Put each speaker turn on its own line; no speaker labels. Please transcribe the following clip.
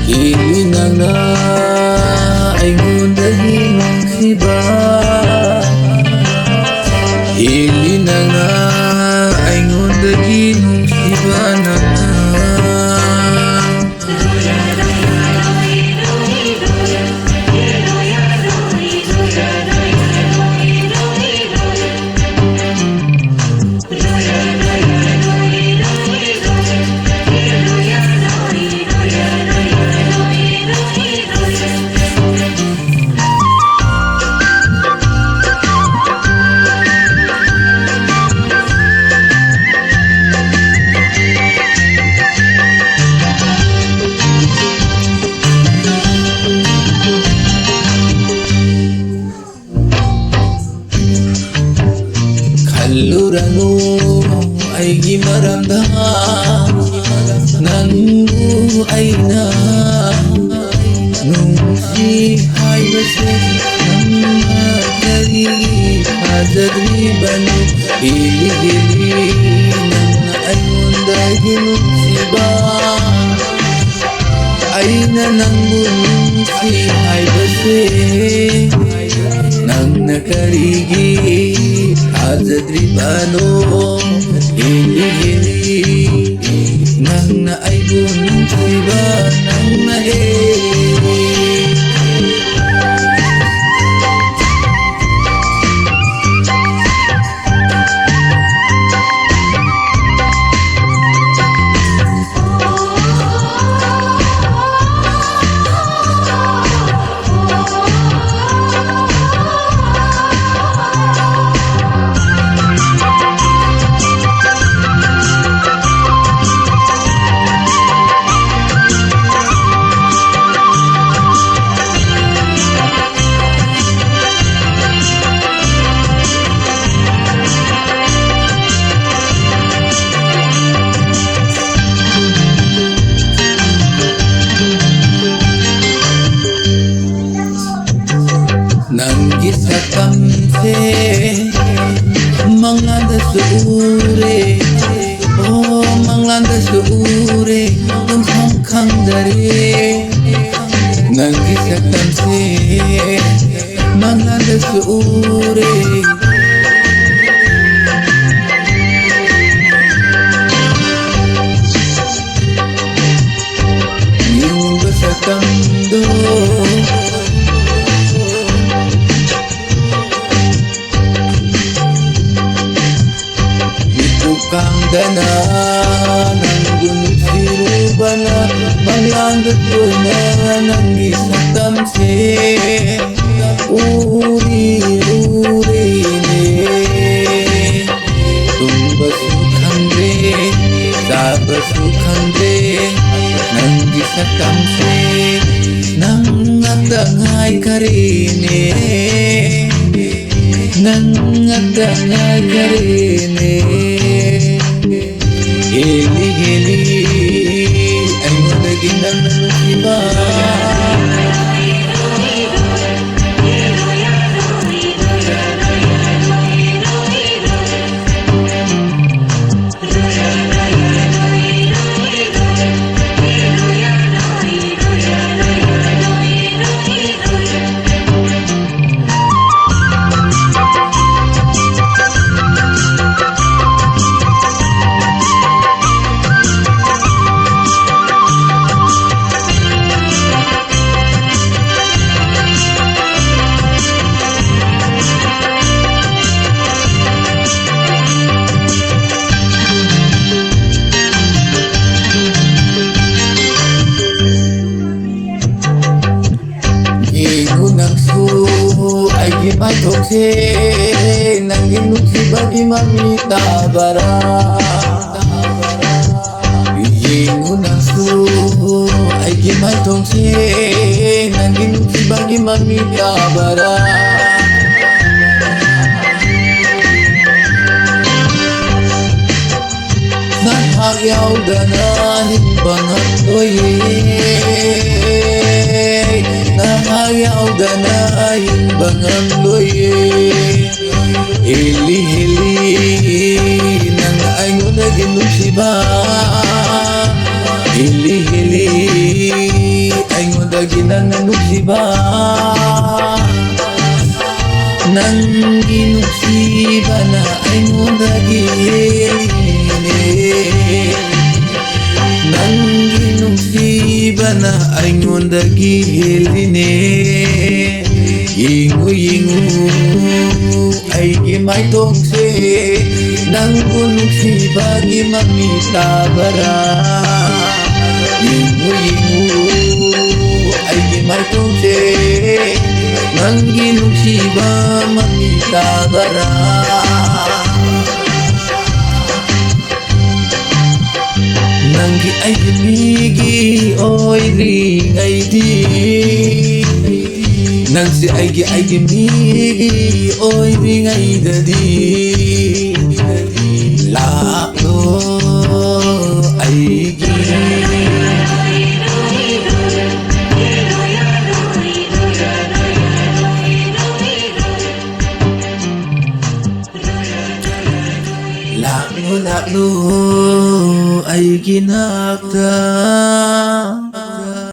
Ina nga aingondagi nungsiba, ina nga aingondagi nungsiba na Kalurano aigi maramdaman nanggu aina nungsi haibase namma kari hadri banu ili nang ayunda ginungsiba aina nanggu nungsi haibase nang nakarigi Azadri bano hili nang na aibun siba nang na Nanggisa kamse manglanda suure oh manglanda suure nung sangkang dari nanggisa kamse manglanda suure yung basa kando Kang dana nang gunung sirubana manglandat ko na nang isang tamse uri ne tumba sukhande saba sukhande nang isang tamse nang atangay karine nang atangay karine Hili aingondagi nang nungsiba Matokse nang ginuksi bagi mamita bara Yingu nasu ay gimatokse nang ginuksi bagi mamita bara Nahagyaw danahin bangat oye Nahagyaw danahin bangat oye Hili nang aingondagi nungsiba Hili ꯎꯕꯗꯒꯤ ꯅꯪꯅ ꯅꯨꯡꯁꯤꯕ ꯅꯪꯒꯤ ꯅꯨꯡꯁꯤꯕꯅ ꯑꯩꯉꯣꯟꯗꯒꯤ ꯍꯦꯜꯂꯤꯅꯦ ꯅꯪꯒꯤ ꯅꯨꯡꯁꯤꯕꯅ ꯑꯩꯉꯣꯟꯗꯒꯤ ꯍꯦꯜꯂꯤꯅꯦ ꯌꯦꯡꯉꯨ ꯌꯦꯡꯉꯨ ꯑꯩꯒꯤ ꯃꯥꯏꯊꯣꯡꯁꯦ ꯅꯪꯕꯨ ꯅꯨꯡꯁꯤꯕꯒꯤ ꯃꯃꯤ ꯇꯥꯕꯔꯥ ꯌꯦꯡꯉꯨ ꯌꯦꯡꯉꯨ ꯑꯩꯒꯤ ꯃꯥꯏꯊꯣꯡꯁꯦ ꯅꯪꯒꯤ ꯅꯨꯡꯁꯤꯕ ꯃꯃꯤ ꯇꯥꯕꯔꯥ ꯅꯪꯒꯤ ꯑꯩꯒꯤ ꯃꯤꯒꯤ ꯑꯣꯏꯔꯤꯉꯩꯗꯤ ꯅꯪꯁꯦ ꯑꯩꯒꯤ ꯃꯤꯒꯤ ꯑꯣꯏꯔꯤꯉꯩꯗꯗꯤ ꯂꯥꯛꯂꯣ ꯑꯩꯒꯤ ꯂꯥꯛꯂꯣ ꯂꯥꯛꯂꯣ ꯑꯩꯒꯤ ꯅꯥꯛꯇ